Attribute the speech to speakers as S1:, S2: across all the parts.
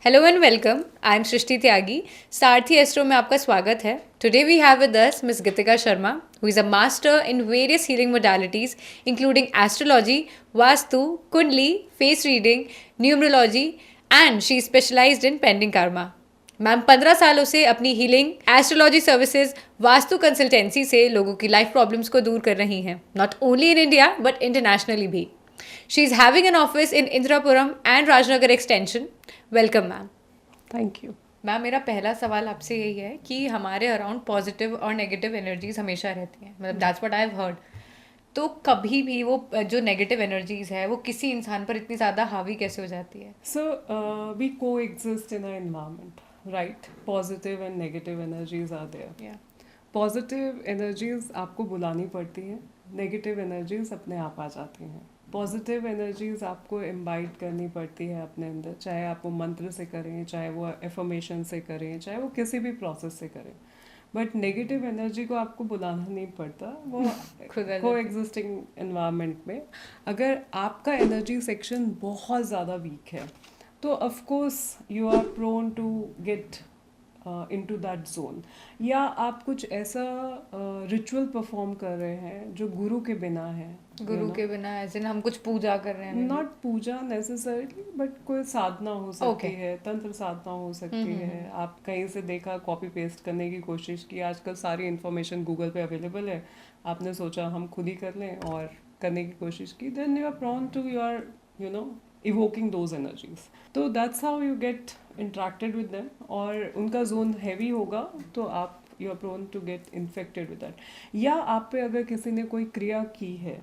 S1: Hello and welcome, I am Srishti Tyagi. Sarathi astro में आपका स्वागत है। Today we have with us miss Geetika Sharma, who is a master in various healing modalities including astrology, vastu, kundli, face reading, numerology and she specialized in pending karma। Ma'am 15 सालों से अपनी healing, astrology services, vastu consultancy से लोगों की लाइफ प्रॉब्लम्स को दूर कर रही हैं, not only in India but internationally भी। She is having an office in Indirapuram and Rajnagar extension. Welcome ma'am.
S2: Thank you.
S1: Ma'am मेरा पहला सवाल आपसे यही है कि हमारे अराउंड पॉजिटिव और नेगेटिव एनर्जीज हमेशा रहती हैं, मतलब that's what I have heard. तो कभी भी वो जो नेगेटिव एनर्जीज है वो किसी इंसान पर इतनी ज़्यादा हावी कैसे हो जाती है?
S2: So we coexist in our environment, right? Positive and negative energies are there.
S1: Yeah.
S2: Positive energies आपको बुलानी पड़ती हैं, नेगेटिव एनर्जीज अपने आप आ जाती हैं। पॉजिटिव एनर्जीज आपको इम्बाइट करनी पड़ती है अपने अंदर, चाहे आप वो मंत्र से करें, चाहे वो एफर्मेशन से करें, चाहे वो किसी भी प्रोसेस से करें। बट नेगेटिव एनर्जी को आपको बुलाना नहीं पड़ता, वो
S1: खुद आ
S2: को
S1: जाती
S2: एग्जिस्टिंग एनवायरनमेंट में अगर आपका एनर्जी सेक्शन बहुत ज़्यादा वीक है तो of course you are prone to get into that zone. या आप कुछ ऐसा रिचुअल परफॉर्म कर रहे हैं जो गुरु के बिना है,
S1: गुरु के बिना, एज इन हम कुछ पूजा कर रहे हैं।
S2: नॉट पूजा नेसेसरली बट कोई साधना हो सकती
S1: Okay.
S2: है, तंत्र साधना हो सकती है। आप कहीं से देखा, कॉपी पेस्ट करने की कोशिश की, आजकल सारी इन्फॉर्मेशन गूगल पे अवेलेबल है, आपने सोचा हम खुद ही कर लें और करने की कोशिश की, then you are prone to your you know evoking those energies. तो that's how you get interacted with them. और उनका जोन हैवी होगा तो आप you are prone to get infected with that. या आप पे अगर किसी ने कोई क्रिया की है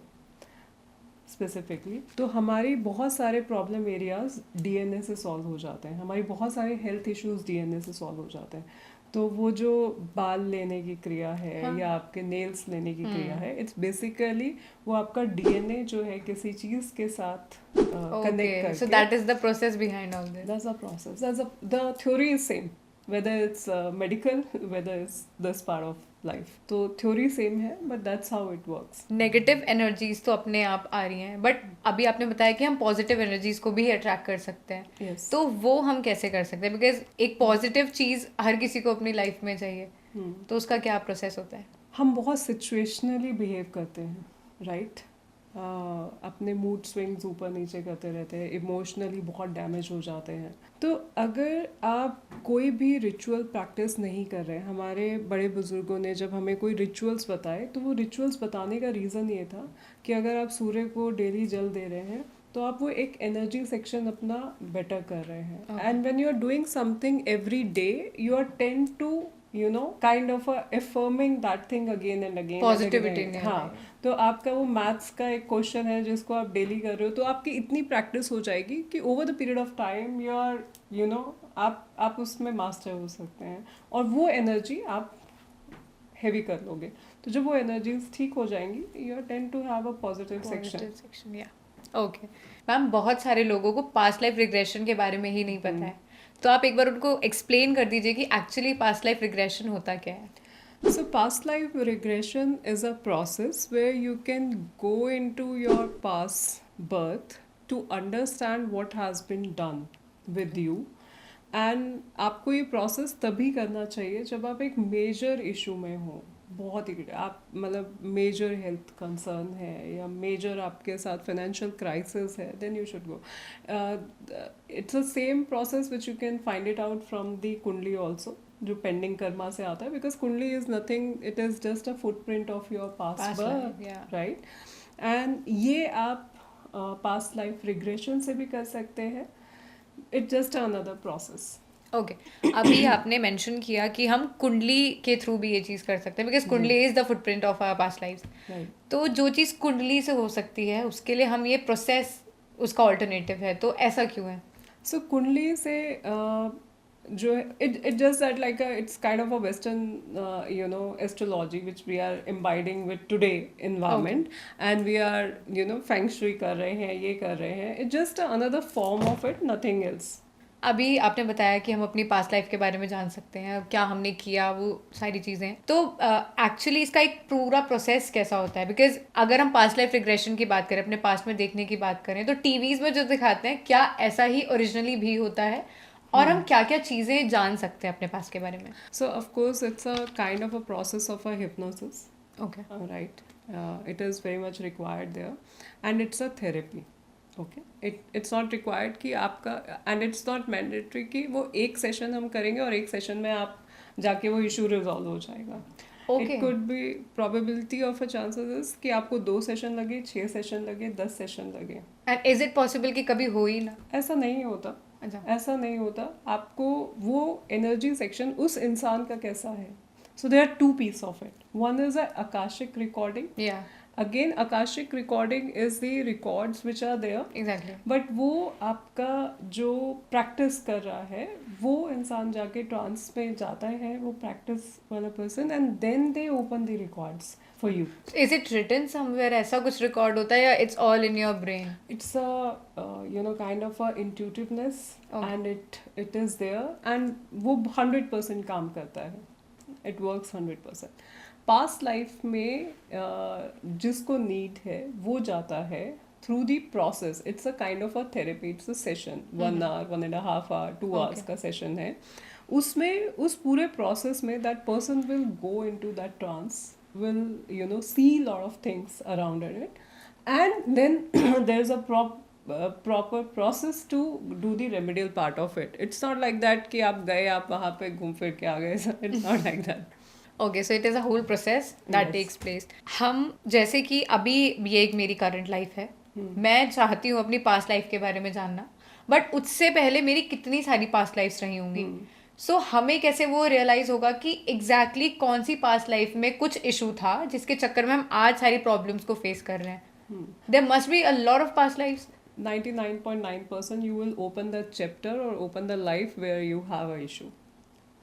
S2: स्पेसिफिकली, तो हमारी बहुत सारे प्रॉब्लम एरियाज डीएनए से सॉल्व हो जाते हैं, हमारी बहुत सारे हेल्थ इश्यूज डीएनए से सॉल्व हो जाते हैं। तो वो जो बाल लेने की क्रिया है,
S1: हाँ।
S2: या आपके नेल्स लेने की क्रिया है, इट्स बेसिकली वो आपका डीएनए जो है किसी चीज के साथ कनेक्ट
S1: ओके, सो
S2: करके।
S1: That is the process behind all this.
S2: That's a process. The theory is same, whether it's medical, whether it's this part of life. तो theory same है, but that's how it works.
S1: Negative energies तो अपने आप आ रही हैं, but अभी आपने बताया कि हम पॉजिटिव एनर्जीज को भी अट्रैक्ट कर सकते हैं।
S2: Yes.
S1: तो वो हम कैसे कर सकते हैं? बिकॉज एक पॉजिटिव चीज़ हर किसी को अपनी लाइफ में चाहिए, तो उसका क्या प्रोसेस होता है?
S2: हम बहुत सिचुएशनली बिहेव करते हैं, राइट? अपने मूड स्विंग्स ऊपर नीचे करते रहते हैं, इमोशनली बहुत डैमेज हो जाते हैं। तो अगर आप कोई भी रिचुअल प्रैक्टिस नहीं कर रहे हैं, हमारे बड़े बुजुर्गों ने जब हमें कोई रिचुअल्स बताए तो वो रिचुअल्स बताने का रीज़न ये था कि अगर आप सूर्य को डेली जल दे रहे हैं तो आप वो एक एनर्जी सेक्शन अपना बेटर कर रहे हैं। And when you are doing something every day, you are tend to kind of affirming that thing again and again
S1: Positivity
S2: and again.
S1: नहीं
S2: हाँ, तो आपका वो मैथ्स का एक क्वेश्चन है जिसको आप डेली कर रहे हो, तो आपकी इतनी प्रैक्टिस हो जाएगी कि over the period of time you are आप उसमें मास्टर हो सकते हैं, और वो एनर्जी आप हैवी कर लोगे। तो जब वो एनर्जीज ठीक हो जाएंगी, you are tend to have a positive section.
S1: या ओके मैम, बहुत सारे लोगों को पास्ट लाइफ रिग्रेशन के बारे में ही नहीं पता है, तो आप एक बार उनको एक्सप्लेन कर दीजिए कि एक्चुअली पास्ट लाइफ रिग्रेशन होता क्या है।
S2: So, past life regression is a process where you can go into your past birth to understand what has been done with you. And आपको ये प्रोसेस तभी करना चाहिए जब आप एक मेजर इशू में हो, बहुत ही आप मतलब मेजर हेल्थ कंसर्न है या मेजर आपके साथ फाइनेंशियल क्राइसिस है, then you should go. It's a same process which you can find it out from the kundli also, जो पेंडिंग कर्मा से आता है, because kundli is nothing, it is just a footprint of your past birth, right? And ये आप past life regression से भी कर सकते हैं। It's just another process.
S1: Okay, अभी आपने मेंशन किया कि हम कुंडली के थ्रू भी ये चीज़ कर सकते हैं, because kundli is the footprint of our past life. तो जो चीज़ कुंडली से हो सकती है उसके लिए हम ये प्रोसेस उसका ऑल्टरनेटिव है, तो ऐसा क्यों है?
S2: सो कुंडली से जो it just that like it's kind of a western astrology which we are imbibing with today environment, and we are feng shui कर रहे हैं, ये कर रहे हैं, it's just another form of it, nothing else.
S1: अभी आपने बताया कि हम अपनी पास्ट लाइफ के बारे में जान सकते हैं, क्या हमने किया, वो सारी चीज़ें। तो एक्चुअली इसका एक पूरा प्रोसेस कैसा होता है? बिकॉज अगर हम पास्ट लाइफ रिग्रेशन की बात करें, अपने पास्ट में देखने की बात करें, तो टीवीज़ में जो दिखाते हैं क्या ऐसा ही ओरिजिनली भी होता है? और हम क्या क्या चीज़ें जान सकते हैं अपने पास के बारे में?
S2: So of course it's a kind of a process of a hypnosis.
S1: Okay
S2: Right. It is very much required there, and it's a therapy. Okay. It's not required कि आपका, and it's not mandatory कि वो एक session हम करेंगे और एक session में आप जाके वो इशू रिजॉल्व हो जाएगा.
S1: Okay
S2: it could be probability of a chances कि आपको 2 सेशन लगे, 6 सेशन लगे, 10 सेशन लगे.
S1: एंड इज इट पॉसिबल कि कभी हो ही ना?
S2: ऐसा नहीं होता.
S1: अच्छा
S2: ऐसा नहीं होता. आपको वो एनर्जी सेक्शन उस इंसान का कैसा है. So there are 2 piece of it. One is a Akashic recording.
S1: या
S2: again Akashic recording is the records which are there.
S1: Exactly
S2: but वो आपका जो प्रैक्टिस कर रहा है वो इंसान जाके ट्रांस में जाता है, वो प्रैक्टिस वाला person, and then they open the records for you.
S1: Is it written somewhere? ऐसा कुछ रिकॉर्ड होता है या it's all in your brain?
S2: It's a kind of a intuitiveness.
S1: Okay.
S2: And it is there, and वो 100% काम करता है. It works 100%. Past life में जिसको नीड है वो जाता है through the process. It's a kind of a therapy. It's a session 1 hour, 1.5 hour, 2 hours का सेशन है. उसमें उस पूरे प्रोसेस में that person will go into that trance, will see lot of things around it, and then there's a proper process to do the remedial part of it. It's not like that कि आप गए, आप वहाँ पे घूम फिर के आ गए. It's not like that.
S1: Okay so it is a whole process that
S2: Yes.
S1: Takes place. हम जैसे कि अभी ये एक मेरी करंट लाइफ है, मैं चाहती हूँ अपनी पास्ट लाइफ के बारे में जानना, बट उससे पहले मेरी कितनी सारी पास्ट लाइफ्स रही होंगी. सो हमें कैसे वो रियलाइज होगा कि एग्जैक्टली कौन सी पास्ट लाइफ में कुछ इशू था जिसके चक्कर में हम आज सारी प्रॉब्लम्स को फेस कर रहे हैं? There must be a lot of past lifes.
S2: 99.9% you will open the chapter or open the life where you have a issue.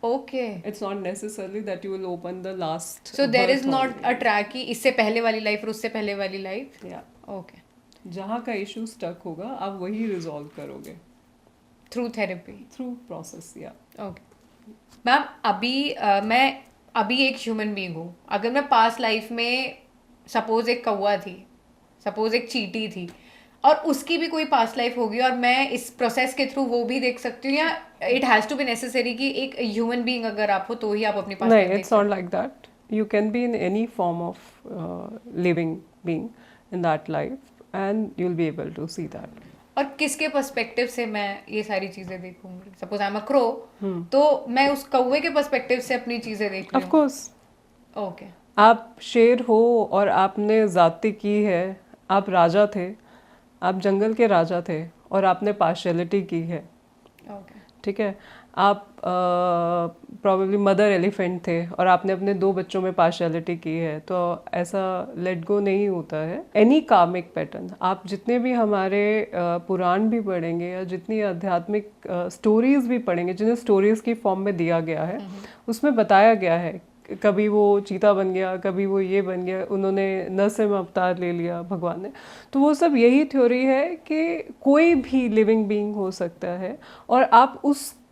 S1: Okay
S2: It's not necessarily that you will open the last.
S1: So there is
S2: birth
S1: not
S2: only.
S1: A track कि इससे पहले वाली life और उससे पहले वाली life.
S2: Yeah.
S1: Okay
S2: जहाँ का इशू स्टक होगा आप वही रिजॉल्व करोगे
S1: थ्रू थेरेपी.
S2: Through process. या
S1: ओके मैम मैं अभी एक ह्यूमन बीइंग हूँ. अगर मैं पास्ट लाइफ में सपोज एक कौवा थी, सपोज एक चींटी थी, और उसकी भी कोई पास्ट लाइफ होगी और मैं इस प्रोसेस के थ्रू वो भी देख सकती हूँ, या it has to be necessary कि एक ह्यूमन बीइंग अगर आप हो तो ही आप अपनी पास्ट
S2: नहीं,
S1: लाइफ देख
S2: it's not like that. You can be in any form of living being in that life, and you'll be able to see that.
S1: और किसके पर्सपेक्टिव से मैं ये सारी चीजें देखूंगी? Suppose I am a crow, तो मैं उस कौवे के पर्सपेक्टिव से अपनी चीजें देख रही
S2: Of
S1: हूँ.
S2: course,
S1: ओके
S2: आप शेर हो और आपने जाति की है, आप राजा थे, आप जंगल के राजा थे और आपने पार्शियलिटी की है.
S1: ओके
S2: ठीक है. आप प्रॉबेबली मदर एलिफेंट थे और आपने अपने 2 बच्चों में पार्शियलिटी की है, तो ऐसा लेट गो नहीं होता है. एनी कार्मिक पैटर्न, आप जितने भी हमारे पुराण भी पढ़ेंगे या जितनी आध्यात्मिक स्टोरीज भी पढ़ेंगे, जिन्हें स्टोरीज की फॉर्म में दिया गया है, उसमें बताया गया है कभी वो चीता बन गया, कभी वो ये बन गया, उन्होंने नरसिंह अवतार ले लिया भगवान ने. तो वो सब यही थ्योरी है कि कोई भी लिविंग बीइंग हो सकता है, और आप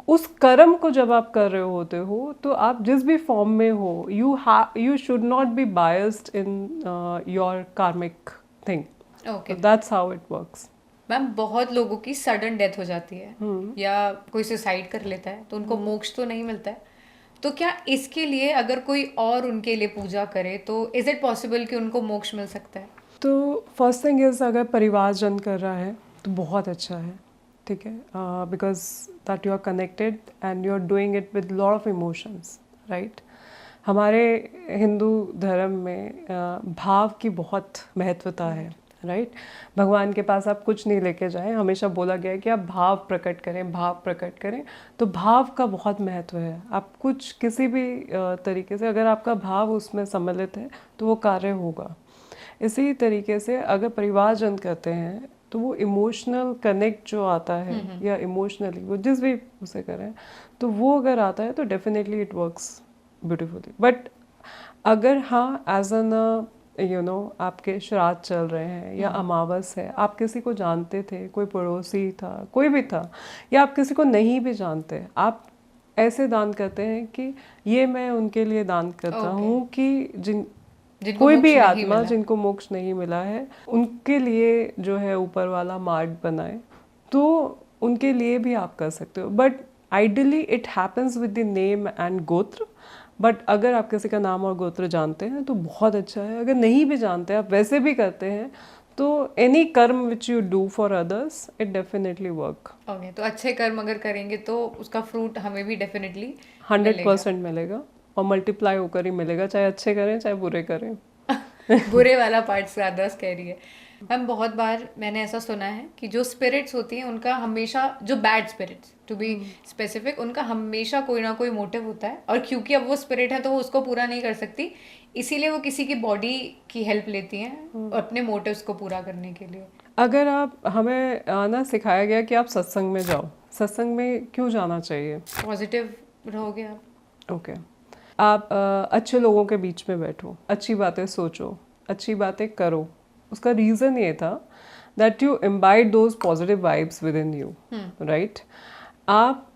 S2: उस कर्म को जब आप कर रहे होते हो तो आप जिस भी फॉर्म में हो, you should not be biased in your karmic thing.
S1: Okay
S2: that's how it works.
S1: Ma'am बहुत लोगों की सडन डेथ हो जाती है या कोई सुसाइड कर लेता है तो उनको मोक्ष तो नहीं मिलता है. तो क्या इसके लिए अगर कोई और उनके लिए पूजा करे तो इज इट पॉसिबल कि उनको मोक्ष मिल सकता है?
S2: तो फर्स्ट थिंग इज, अगर परिवार जन कर रहा है तो बहुत अच्छा है. ठीक है. Because that you are connected and you are doing it with lot of emotions. Right. हमारे हिंदू धर्म में भाव की बहुत महत्वता है. राइट. भगवान के पास आप कुछ नहीं लेके जाएं, हमेशा बोला गया है कि आप भाव प्रकट करें, भाव प्रकट करें. तो भाव का बहुत महत्व है. आप कुछ किसी भी तरीके से अगर आपका भाव उसमें सम्मिलित है तो वो कार्य होगा. इसी तरीके से अगर परिवार जन करते हैं तो वो इमोशनल कनेक्ट जो आता है, या इमोशनली वो जिस भी उसे करें, तो वो अगर आता है तो definitely it works beautifully. But अगर हाँ, एज एन आपके श्राद्ध चल रहे हैं या अमावस है, आप किसी को जानते थे, कोई पड़ोसी था, कोई भी था, या आप किसी को नहीं भी जानते, आप ऐसे दान करते हैं कि ये मैं उनके लिए दान करता हूँ कि
S1: जिनको
S2: कोई
S1: मोक्ष
S2: भी
S1: नहीं
S2: आत्मा
S1: मिला।
S2: जिनको मोक्ष नहीं मिला है, उनके लिए जो है ऊपर वाला मार्ग बनाए, तो उनके लिए भी आप कर सकते हो. But ideally it happens with the name and गोत्र, बट अगर आप किसी का नाम और गोत्र जानते हैं तो बहुत अच्छा है. अगर नहीं भी जानते, आप वैसे भी करते हैं, तो एनी कर्म which you do for others it definitely work.
S1: Okay, तो अच्छे कर्म अगर करेंगे तो उसका फ्रूट हमें भी डेफिनेटली
S2: 100% मिलेगा और मल्टीप्लाई होकर ही मिलेगा, चाहे अच्छे करें चाहे बुरे करें.
S1: बुरे वाला पार्ट ज़्यादा स्कैरी है. मैम बहुत बार मैंने ऐसा सुना है कि जो स्पिरिट्स होती हैं उनका हमेशा, जो bad spirits to be specific, उनका हमेशा कोई ना कोई मोटिव होता है, और क्योंकि अब वो स्पिरिट है तो वो उसको पूरा नहीं कर सकती, इसीलिए वो किसी की बॉडी की हेल्प लेती हैं अपने मोटिव्स को पूरा करने के लिए.
S2: अगर आप, हमें ना सिखाया गया कि आप सत्संग में जाओ. सत्संग में क्यों जाना चाहिए?
S1: पॉजिटिव रहोगे आप.
S2: ओके. आप अच्छे लोगों के बीच में बैठो, अच्छी बातें सोचो, अच्छी बातें करो. उसका रीज़न ये था that you imbibe those positive vibes with in you, right. आप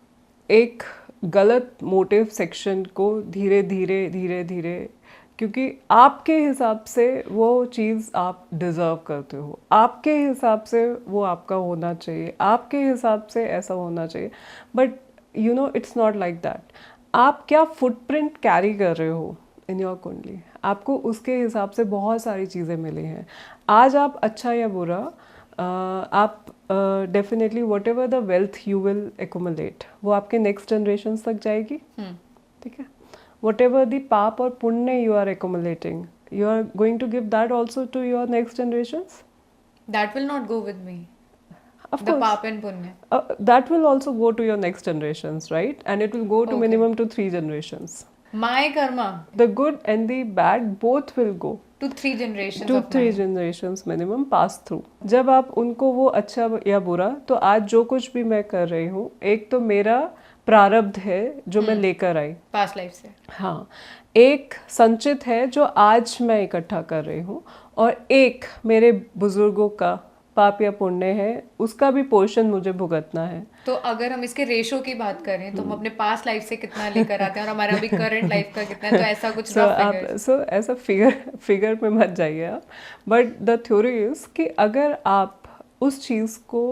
S2: एक गलत मोटिव सेक्शन को धीरे धीरे धीरे धीरे, क्योंकि आपके हिसाब से वो चीज़ आप डिज़र्व करते हो, आपके हिसाब से वो आपका होना चाहिए, आपके हिसाब से ऐसा होना चाहिए, but you know it's not like that. आप क्या फुटप्रिंट कैरी कर रहे हो इन योर कुंडली, आपको उसके हिसाब से बहुत सारी चीज़ें मिली हैं. आज आप अच्छा या बुरा, आप definitely what ever the wealth you will accumulate, वो आपके नेक्स्ट जनरेशन तक जाएगी. ठीक है. वट एवर द पाप और पुण्य you are accumulating, you are going to give that also to your next generations.
S1: That will not go with me.
S2: Of
S1: The
S2: course.
S1: pap and punya.
S2: That will also go to your next generations, right? And it will go to
S1: Okay.
S2: minimum to 3 generations.
S1: My karma
S2: The good and the bad both will go
S1: to 3 generations
S2: to
S1: of
S2: 3
S1: mine.
S2: generations minimum pass through. जब आप उनको वो अच्छा या बुरा, तो आज जो कुछ भी मैं कर रही हूँ, एक तो मेरा प्रारब्ध है जो मैं लेकर आई,
S1: Past life से.
S2: हाँ, एक संचित है जो आज मैं इकट्ठा कर रही हूँ, और एक मेरे बुजुर्गों का पाप या पुण्य है, उसका भी पोर्शन मुझे भुगतना है.
S1: तो अगर हम इसके रेशो की बात करें तो हम अपने पास्ट लाइफ से कितना लेकर आते हैं और हमारा अभी करंट लाइफ का कितना है, तो ऐसा कुछ
S2: So,
S1: rough
S2: आप
S1: figures.
S2: ऐसा फिगर में मत जाइए आप, बट द थ्योरी इज कि अगर आप उस चीज़ को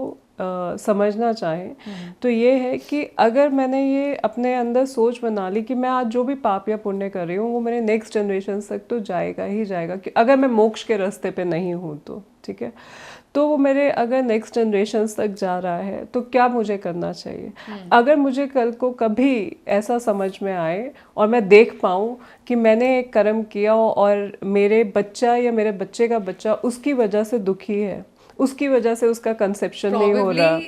S2: समझना चाहें, तो ये है कि अगर मैंने ये अपने अंदर सोच बना ली कि मैं आज जो भी पाप या पुण्य कर रही हूँ वो मेरे नेक्स्ट जनरेशन तक तो जाएगा ही जाएगा, कि अगर मैं मोक्ष के रास्ते पे नहीं हूँ तो ठीक है, तो वो मेरे अगर नेक्स्ट जनरेशन तक जा रहा है, तो क्या मुझे करना चाहिए. अगर मुझे कल को कभी ऐसा समझ में आए और मैं देख पाऊँ कि मैंने एक कर्म किया और मेरे बच्चा या मेरे बच्चे का बच्चा उसकी वजह से दुखी है, उसकी वजह से उसका कंसेप्शन नहीं हो रहा,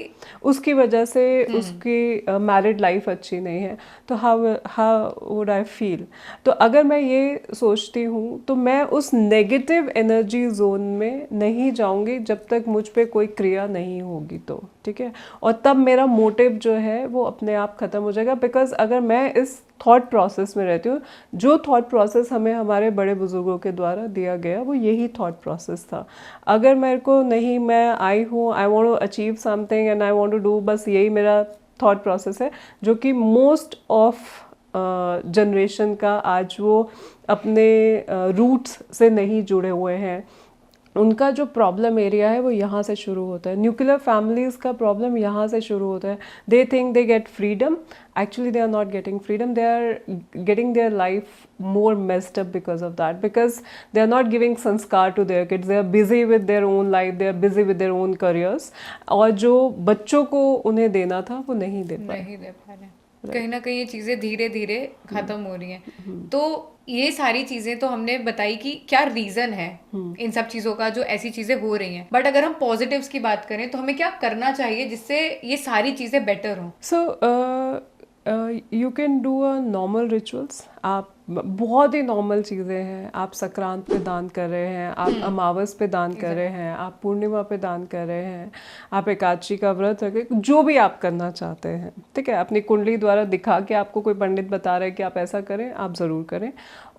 S2: उसकी वजह से उसकी मैरिड लाइफ अच्छी नहीं है, तो हाउ वुड आई फील. तो अगर मैं ये सोचती हूँ तो मैं उस नेगेटिव एनर्जी जोन में नहीं जाऊंगी जब तक मुझ पे कोई क्रिया नहीं होगी, तो ठीक है. और तब मेरा मोटिव जो है वो अपने आप ख़त्म हो जाएगा, बिकॉज अगर मैं इस थॉट प्रोसेस में रहती हूँ, जो थॉट प्रोसेस हमें हमारे बड़े बुजुर्गों के द्वारा दिया गया वो यही थॉट प्रोसेस था. अगर मेरे को नहीं, मैं आई हूँ, I want to achieve something and I want to do, बस यही मेरा थॉट प्रोसेस है, जो कि मोस्ट ऑफ जनरेशन का आज वो अपने रूट्स से नहीं जुड़े हुए हैं. उनका जो प्रॉब्लम एरिया है वो यहाँ से शुरू होता है. न्यूक्लियर फैमिलीज़ का प्रॉब्लम यहाँ से शुरू होता है. They think they get freedom, actually they are not getting freedom, they are getting their life more messed up because of that, because they are not giving sanskar to their kids, they are busy with their own life, they are busy with their own careers, और जो बच्चों को उन्हें देना था वो नहीं दे पाए.
S1: कहीं ना कहीं ये चीज़ें धीरे धीरे ख़त्म हो रही हैं. तो ये सारी चीज़ें तो हमने बताई कि क्या रीज़न है इन सब चीज़ों का जो ऐसी चीज़ें हो रही हैं, बट अगर हम पॉजिटिव्स की बात करें तो हमें क्या करना चाहिए जिससे ये सारी चीज़ें बेटर हों.
S2: So you can do a normal rituals. आप बहुत ही नॉर्मल चीज़ें हैं. आप संक्रांत पे दान कर रहे हैं, आप अमावस पे दान कर रहे हैं, आप पूर्णिमा पे दान कर रहे हैं, आप एकादशी का व्रत रखें, जो भी आप करना चाहते हैं, ठीक है. अपनी कुंडली द्वारा दिखा के आपको कोई पंडित बता रहे हैं कि आप ऐसा करें, आप ज़रूर करें.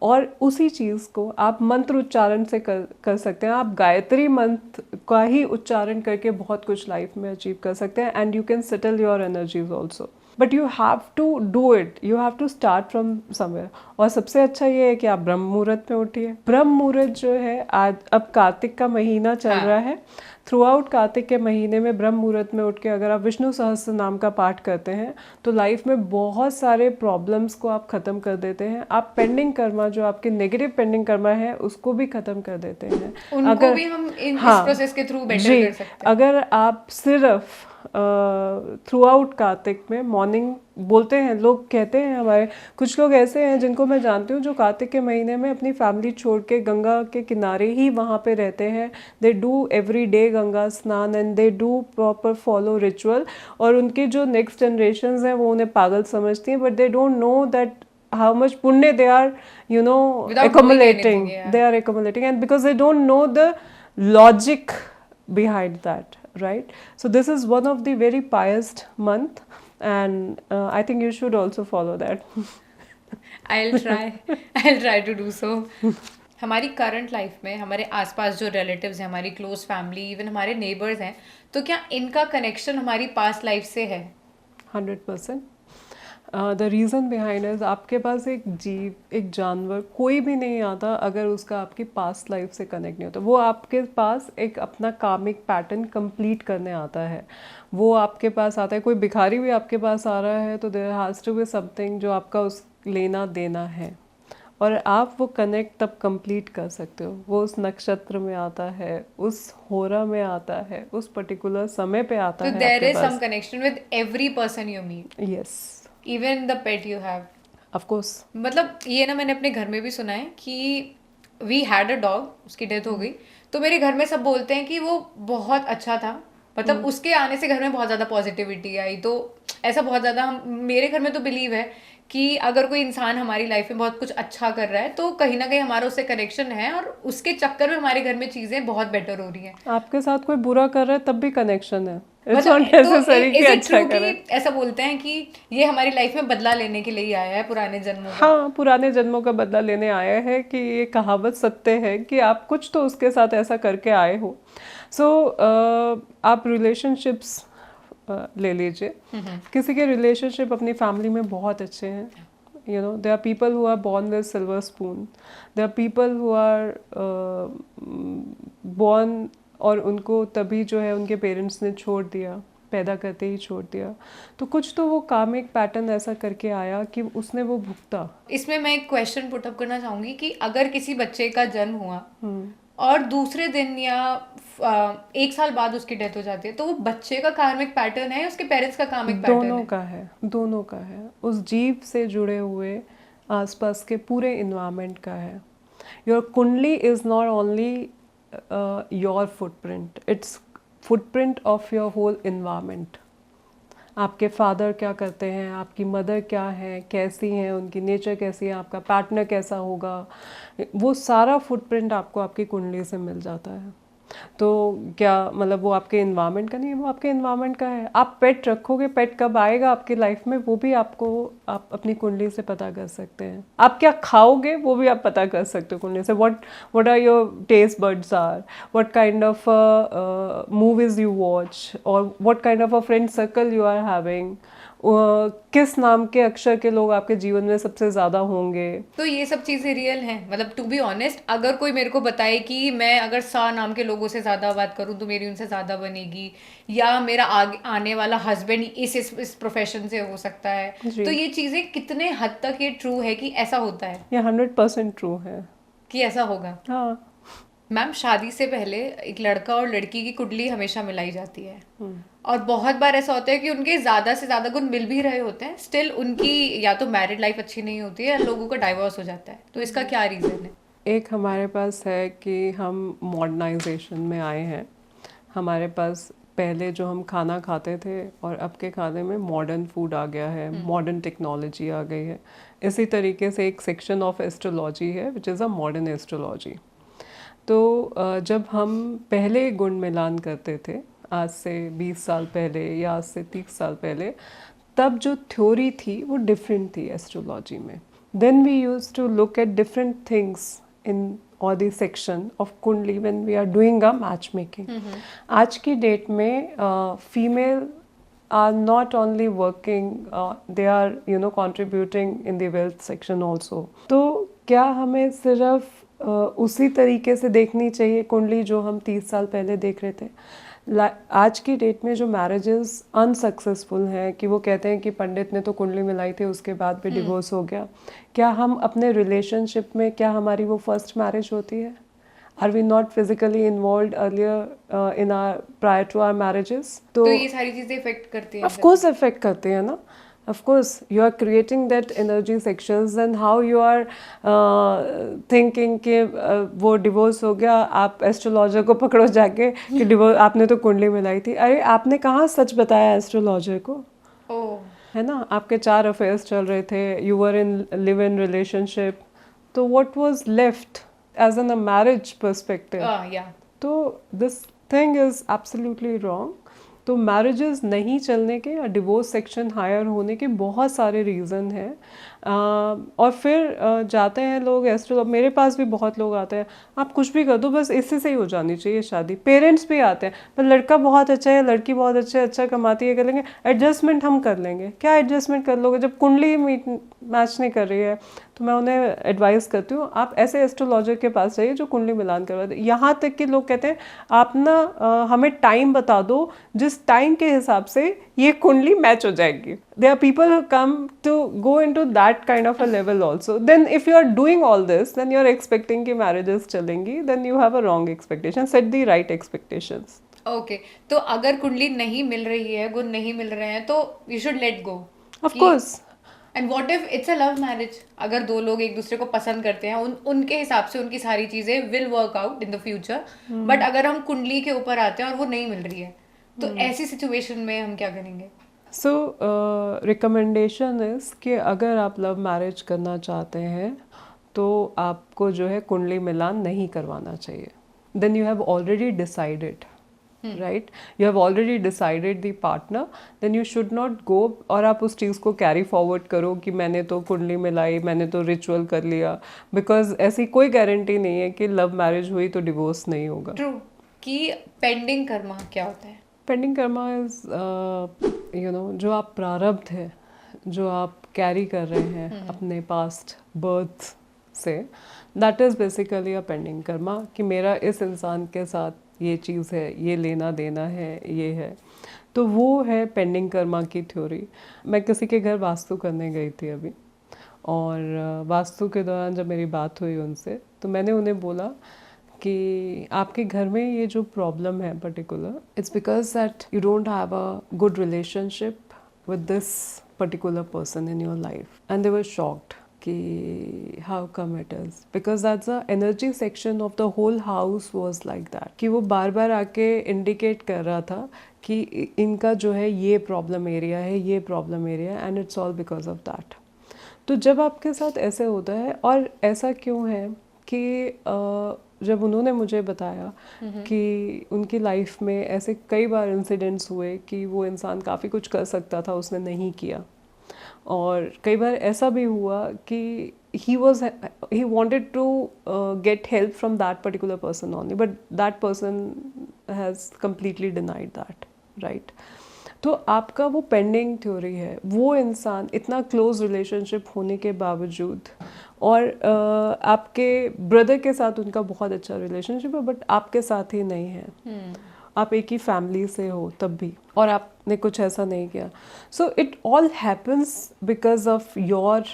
S2: और उसी चीज़ को आप मंत्र उच्चारण से कर सकते हैं. आप गायत्री मंत्र का ही उच्चारण करके बहुत कुछ लाइफ में अचीव कर सकते हैं, and you can settle your energies also. But you have to do it, you have to start from somewhere. और सबसे अच्छा ये है कि आप ब्रह्म मुहूर्त में उठिए। ब्रह्म मुहूर्त जो है आज, अब कार्तिक का महीना चल
S1: हाँ।
S2: रहा है, थ्रू आउट कार्तिक के महीने में ब्रह्म मुहूर्त में उठ के अगर आप विष्णु सहस्त्र नाम का पाठ करते हैं तो लाइफ में बहुत सारे प्रॉब्लम्स को आप ख़त्म कर देते हैं। आप पेंडिंग कर्मा, जो आपके नेगेटिव पेंडिंग कर्मा है, उसको भी ख़त्म कर देते हैं।
S1: उनको भी हम इस प्रोसेस के थ्रू बेटर कर सकते हैं।
S2: अगर आप सिर्फ थ्रू आउट कार्तिक में मॉर्निंग बोलते हैं, लोग कहते हैं, हमारे कुछ लोग ऐसे हैं जिनको मैं जानती हूँ जो कार्तिक के महीने में अपनी फैमिली छोड़ के गंगा के किनारे ही वहाँ पे रहते हैं। They do every day Ganga snan and they do proper follow ritual. और उनकी जो नेक्स्ट जनरेशन्स हैं वो उन्हें पागल समझती हैं, but they don't know that how much punya they are, you know,
S1: Without doing
S2: accumulating.
S1: anything, yeah.
S2: They are accumulating, and because they don't know the logic behind that, right? So this is one of the very pious month, and I think you should also follow that.
S1: I'll try to do so. हमारी current life में हमारे आसपास जो relatives हैं, हमारी close family, even हमारे neighbours हैं, तो क्या इनका कनेक्शन हमारी पास्ट लाइफ से है?
S2: 100%. द रीज़न बिहाइंड इज, आपके पास एक जीव, एक जानवर कोई भी नहीं आता अगर उसका आपकी पास्ट लाइफ से कनेक्ट नहीं होता। वो आपके पास एक अपना कामिक पैटर्न कंप्लीट करने आता है, वो आपके पास आता है। कोई भिखारी भी आपके पास आ रहा है तो there has to be something जो आपका उस लेना देना है, और आप वो कनेक्ट तब कंप्लीट कर सकते हो। वो उस नक्षत्र में आता है, उस होरा में आता है, उस पर्टिकुलर समय पे आता है।
S1: तो there is some connection with every person you meet.
S2: Yes,
S1: even the pet you have.
S2: Of course.
S1: मतलब ये ना मैंने अपने घर में भी सुना है कि वी हैड अ डॉग, उसकी डेथ हो गई, तो मेरे घर में सब बोलते हैं कि वो बहुत अच्छा था, मतलब उसके आने से घर में बहुत ज़्यादा पॉजिटिविटी आई। तो ऐसा बहुत ज़्यादा मेरे घर में तो बिलीव है कि अगर कोई इंसान हमारी लाइफ में बहुत कुछ अच्छा कर रहा है तो कहीं ना कहीं हमारा उससे कनेक्शन है, और उसके चक्कर में हमारे घर में चीज़ें बहुत बेटर हो रही हैं।
S2: आपके साथ कोई बुरा कर रहा है तब भी कनेक्शन है। It's
S1: मतलब
S2: not necessary कि
S1: is it
S2: अच्छा
S1: true
S2: करे।
S1: कि ऐसा बोलते हैं कि ये हमारी लाइफ में बदला लेने के लिए ही आया है पुराने जन्मों का?
S2: हाँ, पुराने जन्मों का बदला लेने आया है, कि ये कहावत सत्य है कि आप कुछ तो उसके साथ ऐसा करके आए हो। सो आप रिलेशनशिप्स ले लीजिए, किसी के रिलेशनशिप अपनी फैमिली में बहुत अच्छे हैं। You know, there are people who are born with silver spoon. There are people who are born और उनको तभी जो है उनके पेरेंट्स ने छोड़ दिया, पैदा करते ही छोड़ दिया। तो कुछ तो वो कामिक पैटर्न ऐसा करके आया कि उसने वो भुगता।
S1: इसमें मैं एक क्वेश्चन पुट अप करना चाहूंगी कि अगर किसी बच्चे का जन्म हुआ और दूसरे दिन या 1 साल बाद उसकी डेथ हो जाती है, तो वो बच्चे का कार्मिक पैटर्न है या उसके पेरेंट्स का कार्मिक पैटर्न है?
S2: दोनों का है, दोनों का है। उस जीव से जुड़े हुए आसपास के पूरे इन्वायरमेंट का है। Your kundli is not only your footprint, it's footprint of your whole environment. आपके फादर क्या करते हैं, आपकी मदर क्या है, कैसी हैं, उनकी नेचर कैसी है, आपका पार्टनर कैसा होगा, वो सारा फुटप्रिंट आपको आपकी कुंडली से मिल जाता है। तो क्या मतलब वो आपके इन्वायरमेंट का नहीं है, वो आपके इन्वायरमेंट का है। आप पेट रखोगे, पेट कब आएगा आपकी लाइफ में वो भी आपको आप अपनी कुंडली से पता कर सकते हैं। आप क्या खाओगे वो भी आप पता कर सकते हो कुंडली से। What are your taste buds are, what kind of movies you watch, और what kind of a friend circle you are having, किस नाम के अक्षर के लोग आपके जीवन में सबसे ज्यादा होंगे।
S1: तो ये सब चीजें रियल हैं। मतलब टू बी ऑनेस्ट, अगर कोई मेरे को बताए कि मैं अगर 100 नाम के लोगों से ज्यादा बात करूं तो मेरी उनसे ज्यादा बनेगी, या मेरा आने वाला हस्बैंड इस प्रोफेशन से हो सकता है, तो ये चीजें कितने हद तक ये ट्रू है कि ऐसा होता है?
S2: ये 100% ट्रू है
S1: कि ऐसा होगा।
S2: हाँ।
S1: मैम, शादी से पहले एक लड़का और लड़की की कुंडली हमेशा मिलाई जाती है, और बहुत बार ऐसा होता है कि उनके ज़्यादा से ज़्यादा गुण मिल भी रहे होते हैं, स्टिल उनकी या तो मैरिड लाइफ अच्छी नहीं होती है या लोगों का डाइवोर्स हो जाता है। तो इसका क्या रीज़न है?
S2: एक हमारे पास है कि हम मॉडर्नाइजेशन में आए हैं। हमारे पास पहले जो हम खाना खाते थे और अब के खाने में मॉडर्न फूड आ गया है, मॉडर्न टेक्नोलॉजी आ गई है। इसी तरीके से एक सेक्शन ऑफ एस्ट्रोलॉजी है which is a modern astrology. तो जब हम पहले गुण मिलान करते थे आज से 20 साल पहले या आज से 30 साल पहले, तब जो थ्योरी थी वो डिफरेंट थी एस्ट्रोलॉजी में। Then we use to look at different things in और the section of kundli when we are doing a match making. आज की डेट में female are not only working, they are contributing in the wealth section also. तो क्या हमें सिर्फ उसी तरीके से देखनी चाहिए कुंडली जो हम 30 साल पहले देख रहे थे? आज की डेट में जो मैरिजेस अनसक्सेसफुल हैं कि वो कहते हैं कि पंडित ने तो कुंडली मिलाई थी उसके बाद भी डिवोर्स हो गया, क्या हम अपने रिलेशनशिप में, क्या हमारी वो फर्स्ट मैरिज होती है? Are we not physically involved earlier in our prior to our marriages?
S1: तो ये सारी चीजें इफेक्ट करती हैं?
S2: Of course affect करते हैं ना. Of course, you are creating that energy sections and how you are thinking कि वो divorce हो गया, आप astrologer को पकड़ो जाके कि divorce आपने तो कुंडली मिलाई थी. अरे आपने कहाँ सच बताया astrologer को? है ना, आपके 4 affairs चल रहे थे, you were in live-in relationship, तो what was left as in a marriage perspective?
S1: Yeah.
S2: तो this thing is absolutely wrong. तो मैरिजेस नहीं चलने के या डिवोर्स सेक्शन हायर होने के बहुत सारे रीज़न हैं. और फिर जाते हैं लोग एस्ट्रोलॉजी. मेरे पास भी बहुत लोग आते हैं, आप कुछ भी कर दो बस इससे से ही हो जानी चाहिए शादी. पेरेंट्स भी आते हैं, पर लड़का बहुत अच्छा है, लड़की बहुत अच्छा कमाती है, कर लेंगे एडजस्टमेंट, हम कर लेंगे. क्या एडजस्टमेंट कर लोगे जब कुंडली मैच नहीं कर रही है? तो मैं उन्हें एडवाइस करती हूँ आप ऐसे एस्ट्रोलॉजर के पास जाइए जो कुंडली मिलान करवा दे. यहाँ तक कि लोग कहते हैं आप ना हमें टाइम बता दो जिस टाइम के हिसाब से ये कुंडली मैच हो जाएगी. There are people who come to go into that kind of a level also. Then if you are doing all this then you are expecting कि मैरिजेस चलेंगी, then you have a wrong expectation. Set the right expectations.
S1: Okay, तो अगर कुंडली नहीं मिल रही है, गुण नहीं मिल रहे हैं, तो you should let go.
S2: Of course.
S1: And what if it's a love marriage? अगर दो लोग एक दूसरे को पसंद करते हैं, उनके हिसाब से उनकी सारी चीजें will work out in the future, but अगर हम कुंडली के ऊपर आते हैं और वो नहीं मिल रही है, तो ऐसी सिचुएशन में हम क्या करेंगे?
S2: सो रिकमेंडेशन इज कि अगर आप लव मैरिज करना चाहते हैं तो आपको जो है कुंडली मिलान नहीं करवाना चाहिए. Then you have already decided, right, you have already decided the partner, then you should not go और आप उस चीज़ को कैरी फॉरवर्ड करो कि मैंने तो कुंडली मिलाई, मैंने तो रिचुअल कर लिया. बिकॉज ऐसी कोई गारंटी नहीं है कि लव मैरिज हुई तो डिवोर्स नहीं होगा.
S1: ट्रू. कि पेंडिंग कर्मा क्या होता है?
S2: पेंडिंग कर्मा इज जो आप प्रारब्ध है, जो आप कैरी कर रहे हैं अपने पास्ट बर्थ से, that is basically a pending Karma कि मेरा इस इंसान के साथ ये चीज़ है, ये लेना देना है, ये है. तो वो है पेंडिंग कर्मा की थ्योरी. मैं किसी के घर वास्तु करने गई थी अभी, और वास्तु के दौरान जब मेरी बात हुई उनसे, तो मैंने उन्हें बोला कि आपके घर में ये जो प्रॉब्लम है particular, it's because that you don't have a good relationship with this particular person in your life. And they were shocked कि how come it is, because that's the energy section of the whole house was like that. कि वो बार बार आके indicate कर रहा था कि इनका जो है ये प्रॉब्लम एरिया है, ये problem area, and it's all because of that. तो जब आपके साथ ऐसे होता है, और ऐसा क्यों है कि जब उन्होंने मुझे बताया कि उनकी लाइफ में ऐसे कई बार इंसिडेंट्स हुए कि वो इंसान काफ़ी कुछ कर सकता था, उसने नहीं किया. और कई बार ऐसा भी हुआ कि he wanted to get help from that particular person only, but that person has completely denied that, right? तो आपका वो पेंडिंग थ्योरी है. वो इंसान इतना क्लोज रिलेशनशिप होने के बावजूद, और आपके ब्रदर के साथ उनका बहुत अच्छा रिलेशनशिप है, बट आपके साथ ही नहीं है. आप एक ही फैमिली से हो तब भी, और आपने कुछ ऐसा नहीं किया. So it all happens because of your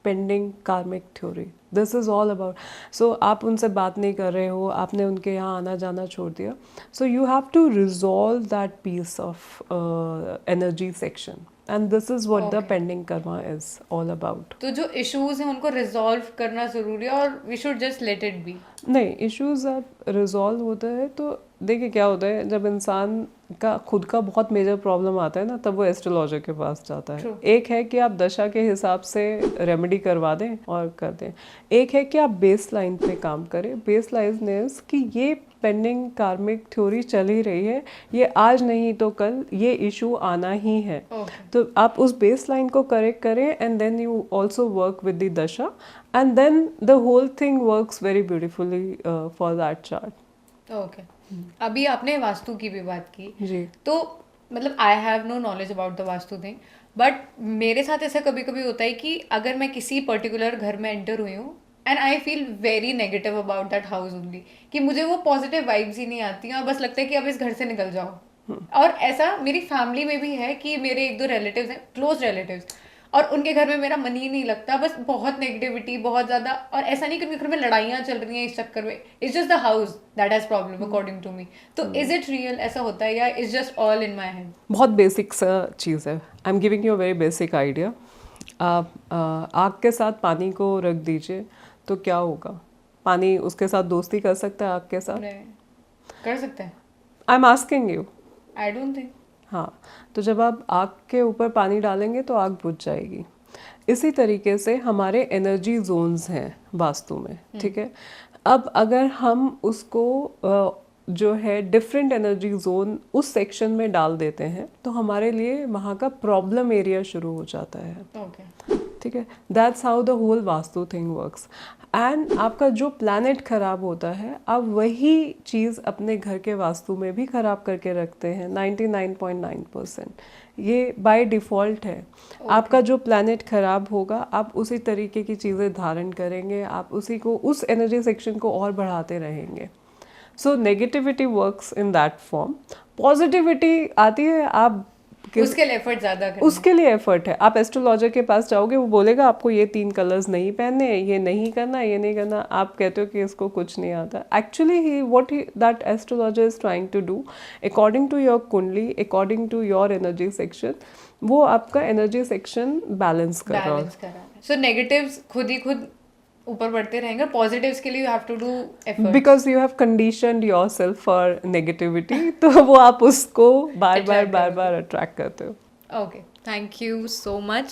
S2: pending karmic theory. This is all about. So आप उनसे बात नहीं कर रहे हो, आपने उनके यहाँ आना जाना छोड़ दिया. So you have to resolve that piece of energy section, and this is what the pending karma is all about.
S1: तो जो इश्यूज हैं उनको रिजॉल्व करना जरूरी है, और we should just let it be.
S2: नहीं, इश्यूज अब रिजॉल्व होता है तो देखिए क्या होता है, जब इंसान का खुद का बहुत मेजर प्रॉब्लम आता है ना, तब वो एस्ट्रोलॉजर के पास जाता है.
S1: True.
S2: एक है कि आप दशा के हिसाब से रेमेडी करवा दें और कर दें. एक है कि आप बेस लाइन पे काम करें. बेस लाइन इज कि ये पेंडिंग कार्मिक थ्योरी चल ही रही है, ये आज नहीं तो कल ये इशू आना ही है. तो आप उस बेस लाइन को करेक्ट करें, and then you also work with the dasha, and then the whole thing works very beautifully for that chart.
S1: Okay. अभी आपने वास्तु की भी बात की
S2: जी.
S1: तो मतलब I have no knowledge about the vastu thing, but मेरे साथ ऐसा कभी कभी होता है कि अगर मैं किसी पर्टिकुलर घर में एंटर हुई हूँ and I feel very negative about that house only, कि मुझे वो पॉजिटिव वाइब्स ही नहीं आती हैं और बस लगता है कि अब इस घर से निकल जाओ। और ऐसा मेरी फैमिली में भी है कि मेरे एक दो रिलेटिव्स हैं, क्लोज रिलेटिव्स, और उनके घर में मेरा मन ही नहीं लगता, बस बहुत नेगेटिविटी बहुत ज़्यादा। और ऐसा नहीं कि उनके घर में लड़ाइयाँ चल रही हैं इस चक्कर में, it's just the house that has problem according to me. तो इज इट रियल, ऐसा होता है या it's just all in my head?
S2: बहुत बेसिक सा चीज़ है। I am giving you a very basic idea. आप आग के साथ पानी को रख दीजिए तो क्या होगा? पानी उसके साथ दोस्ती कर सकता है आग के साथ?
S1: कर सकते हैं।
S2: I am asking you.
S1: I don't think.
S2: हाँ, तो जब आप आग के ऊपर पानी डालेंगे तो आग बुझ जाएगी। इसी तरीके से हमारे एनर्जी जोन्स हैं वास्तु में, ठीक है। अब अगर हम उसको जो है डिफरेंट एनर्जी जोन उस सेक्शन में डाल देते हैं तो हमारे लिए वहाँ का प्रॉब्लम एरिया शुरू हो जाता है।
S1: ओके,
S2: ठीक है, that's how the whole vastu thing works. And आपका जो प्लैनेट खराब होता है, आप वही चीज़ अपने घर के वास्तु में भी खराब करके रखते हैं 99.9%। ये बाय डिफ़ॉल्ट है। आपका जो प्लैनेट खराब होगा, आप उसी तरीके की चीज़ें धारण करेंगे, आप उसी को, उस एनर्जी सेक्शन को और बढ़ाते रहेंगे। So negativity works in that form. Positivity आती है, आप
S1: उसके लिए एफर्ट ज़्यादा करना है।
S2: उसके लिए एफर्ट है। आप एस्ट्रोलॉजर के पास जाओगे, वो बोलेगा आपको ये 3 कलर्स नहीं पहनने, ये नहीं करना, ये नहीं करना। आप कहते हो कि इसको कुछ नहीं आता। Actually he what that astrologer is trying to do, according to your kundli, according to your energy section, वो आपका एनर्जी सेक्शन बैलेंस कर रहा है।
S1: सो नेगेटिव्स खुद ही खुद ऊपर बढ़ते रहेंगे, पॉजिटिव्स के लिए you have to do effort,
S2: because you have conditioned yourself for negativity. तो वो आप उसको बार बार अट्रैक्ट करते हो।
S1: Okay, thank you so much.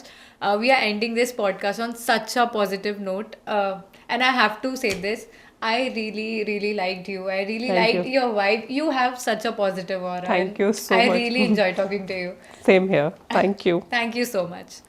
S1: We are ending this podcast on such a positive note. And I have to say this. I really, really liked you. I really
S2: Thank
S1: liked
S2: you.
S1: your vibe. You have such a positive aura.
S2: Thank
S1: and
S2: you so
S1: I
S2: much.
S1: really enjoy talking to you.
S2: Same here. Thank you.
S1: Thank you so much.